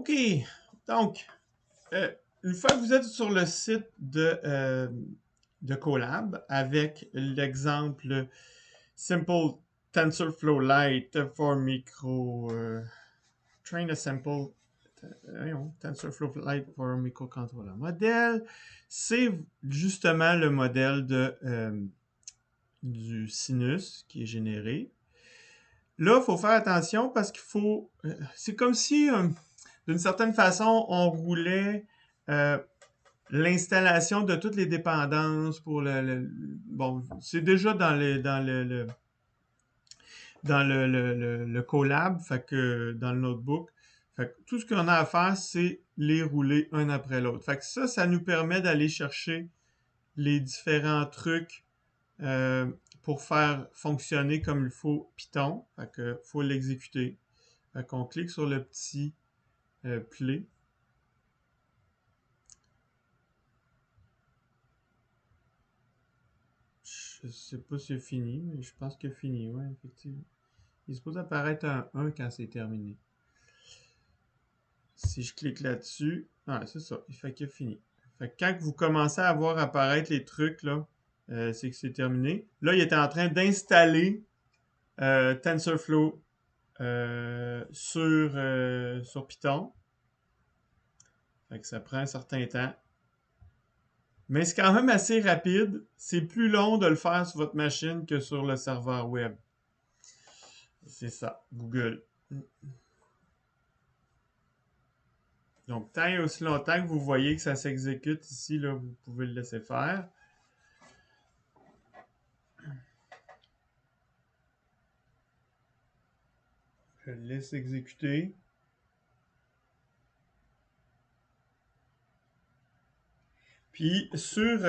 OK. Donc, une fois que vous êtes sur le site de Colab avec l'exemple Simple TensorFlow Lite for Micro Train a Simple TensorFlow Lite for Microcontroller Model, c'est justement le modèle du sinus qui est généré. Là, il faut faire attention parce qu'il faut... c'est comme si, d'une certaine façon, on roulait l'installation de toutes les dépendances pour bon, c'est déjà dans le Colab, fait que dans le notebook. Fait que tout ce qu'on a à faire, c'est les rouler un après l'autre. Fait que ça nous permet d'aller chercher les différents trucs pour faire fonctionner comme il faut Python. Fait que faut l'exécuter. Fait qu'on clique sur le petit play. Je sais pas si c'est fini, mais je pense que c'est fini, ouais, effectivement. Il est supposé apparaître un 1 quand c'est terminé. Si je clique là-dessus, c'est ça, il fait qu'il est fini. Fait que quand vous commencez à voir apparaître les trucs, là, c'est que c'est terminé. Là, il était en train d'installer TensorFlow sur Python. Fait que ça prend un certain temps. Mais c'est quand même assez rapide. C'est plus long de le faire sur votre machine que sur le serveur web. C'est ça, Google. Donc, tant et aussi longtemps que vous voyez que ça s'exécute ici, là, vous pouvez le laisser faire. Je le laisse exécuter. Puis, sur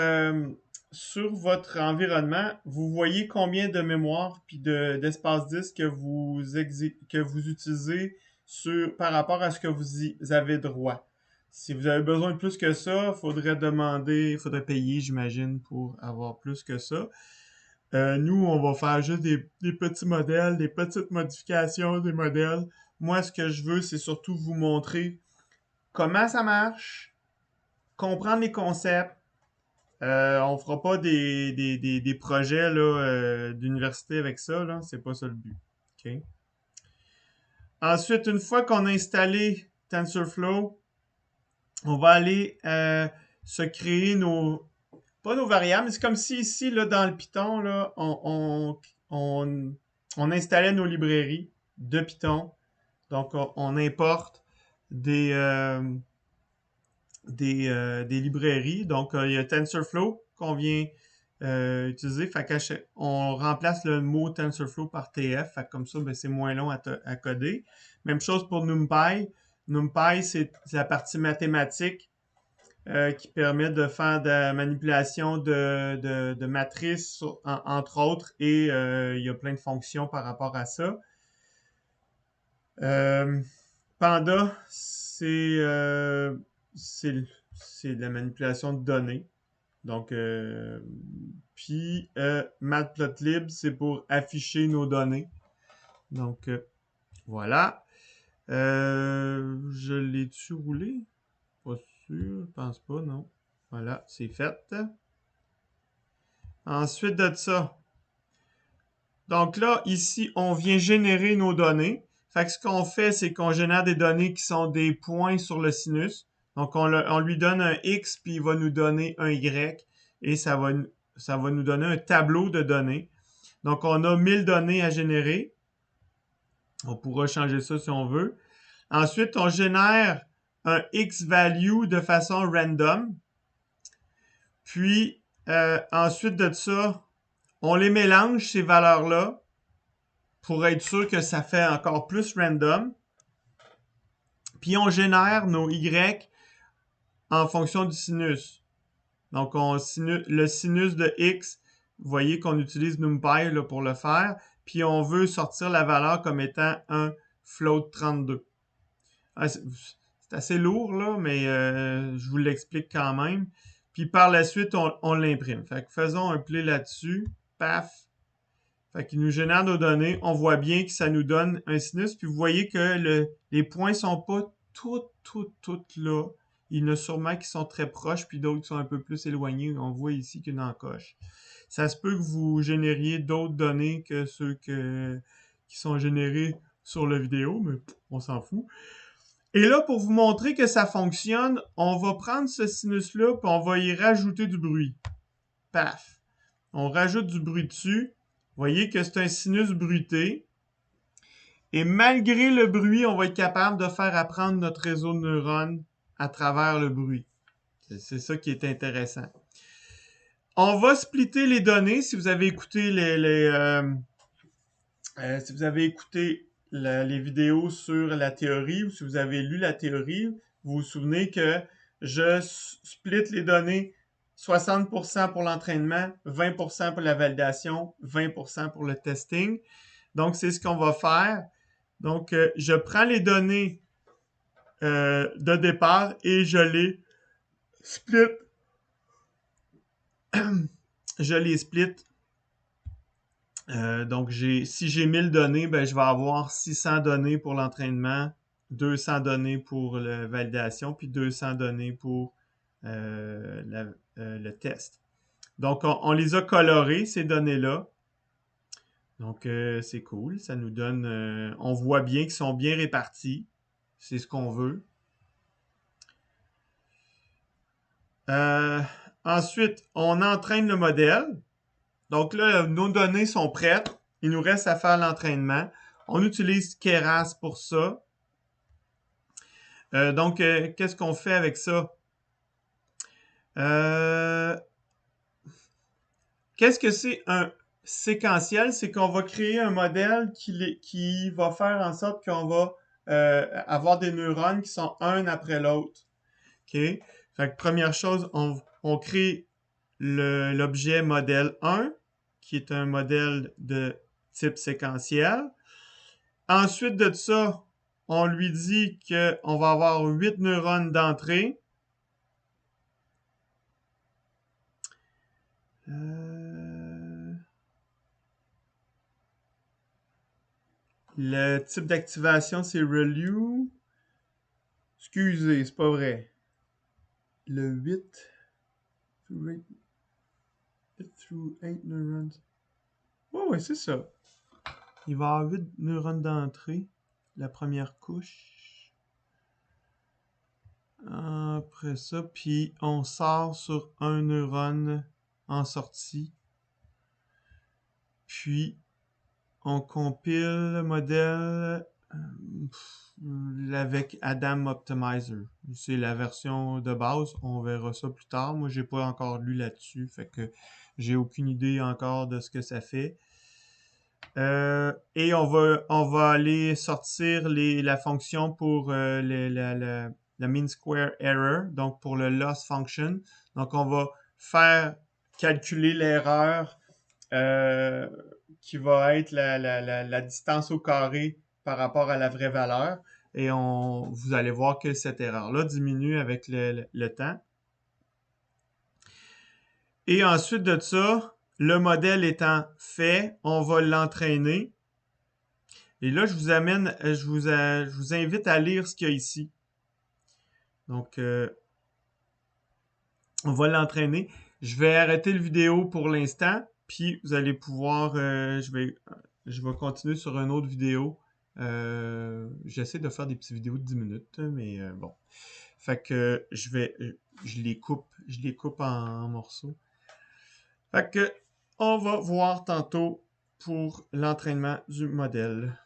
votre environnement, vous voyez combien de mémoire puis d'espace disque que vous utilisez par rapport à ce que vous avez droit. Si vous avez besoin de plus que ça, il faudrait payer, j'imagine, pour avoir plus que ça. Nous, on va faire juste des petits modèles, des petites modifications des modèles. Moi, ce que je veux, c'est surtout vous montrer comment ça marche, comprendre les concepts. On fera pas des projets d'université avec ça, là. C'est pas ça le but. Okay? Ensuite, une fois qu'on a installé TensorFlow, on va aller se créer pas nos variables, mais c'est comme si ici, là, dans le Python, là, on installait nos librairies de Python. Donc, on importe des librairies. Donc, il y a TensorFlow qu'on vient utiliser. Fait on remplace le mot TensorFlow par TF. Fait comme ça, c'est moins long à coder. Même chose pour NumPy. NumPy, c'est la partie mathématique qui permet de faire de la manipulation de matrices, entre autres, et il y a plein de fonctions par rapport à ça. Panda, c'est de la manipulation de données. Donc, puis Matplotlib, c'est pour afficher nos données. Donc, voilà. Je l'ai-tu roulé? Pas sûr, je pense pas, non. Voilà, c'est fait. Ensuite de ça, donc là, ici, on vient générer nos données. Fait que ce qu'on fait, c'est qu'on génère des données qui sont des points sur le sinus. Donc, on lui donne un X, puis il va nous donner un Y, et ça va nous donner un tableau de données. Donc, on a 1000 données à générer. On pourra changer ça si on veut. Ensuite, on génère un X-value de façon random. Puis, ensuite de ça, on les mélange, ces valeurs-là, pour être sûr que ça fait encore plus random. Puis, on génère nos Y en fonction du sinus. Donc, le sinus de X, vous voyez qu'on utilise NumPy là, pour le faire. Puis, on veut sortir la valeur comme étant un float 32. C'est assez lourd, là, mais je vous l'explique quand même. Puis par la suite, on l'imprime. Fait que faisons un play là-dessus. Paf! Fait qu'il nous génère nos données. On voit bien que ça nous donne un sinus. Puis vous voyez que les points sont pas toutes là. Il y en a sûrement qui sont très proches, puis d'autres qui sont un peu plus éloignés. On voit ici qu'une encoche. Ça se peut que vous génériez d'autres données que ceux qui sont générés sur la vidéo, mais on s'en fout. Et là, pour vous montrer que ça fonctionne, on va prendre ce sinus-là, puis on va y rajouter du bruit. Paf! On rajoute du bruit dessus. Vous voyez que c'est un sinus bruité. Et malgré le bruit, on va être capable de faire apprendre notre réseau de neurones à travers le bruit. C'est ça qui est intéressant. On va splitter les données. Si vous avez écouté si vous avez écouté les vidéos sur la théorie ou si vous avez lu la théorie, vous vous souvenez que je split les données 60% pour l'entraînement, 20% pour la validation, 20% pour le testing. Donc, c'est ce qu'on va faire. Donc, je prends les données de départ et je les split. Je les split. Donc, si j'ai 1000 données, ben, je vais avoir 600 données pour l'entraînement, 200 données pour la validation, puis 200 données pour le test. Donc, on les a colorées, ces données-là. Donc, c'est cool. Ça nous donne... on voit bien qu'ils sont bien répartis. C'est ce qu'on veut. Ensuite, on entraîne le modèle. Donc là, nos données sont prêtes. Il nous reste à faire l'entraînement. On utilise Keras pour ça. Donc, qu'est-ce qu'on fait avec ça? Qu'est-ce que c'est un séquentiel? C'est qu'on va créer un modèle qui va faire en sorte qu'on va avoir des neurones qui sont un après l'autre. OK? Fait que première chose, on crée l'objet modèle 1, qui est un modèle de type séquentiel. Ensuite de ça, on lui dit qu'on va avoir 8 neurones d'entrée. Le type d'activation, c'est ReLU. Excusez, c'est pas vrai. Le 8 through 8 neurons. Ouais, c'est ça. Il va y avoir 8 neurones d'entrée, la première couche. Après ça, puis on sort sur un neurone en sortie. Puis, on compile le modèle avec Adam Optimizer. C'est la version de base. On verra ça plus tard. Moi, j'ai pas encore lu là-dessus. Fait que j'ai aucune idée encore de ce que ça fait. Et on va aller sortir la fonction pour la mean square error, donc pour le loss function. Donc, on va faire calculer l'erreur qui va être la distance au carré par rapport à la vraie valeur. Et vous allez voir que cette erreur-là diminue avec le temps. Et ensuite de ça, le modèle étant fait, on va l'entraîner. Et là, je vous invite à lire ce qu'il y a ici. Donc, on va l'entraîner. Je vais arrêter la vidéo pour l'instant, puis vous allez pouvoir, je vais continuer sur une autre vidéo. J'essaie de faire des petites vidéos de 10 minutes, mais bon. Fait que je les coupe en morceaux. Fait que, on va voir tantôt pour l'entraînement du modèle.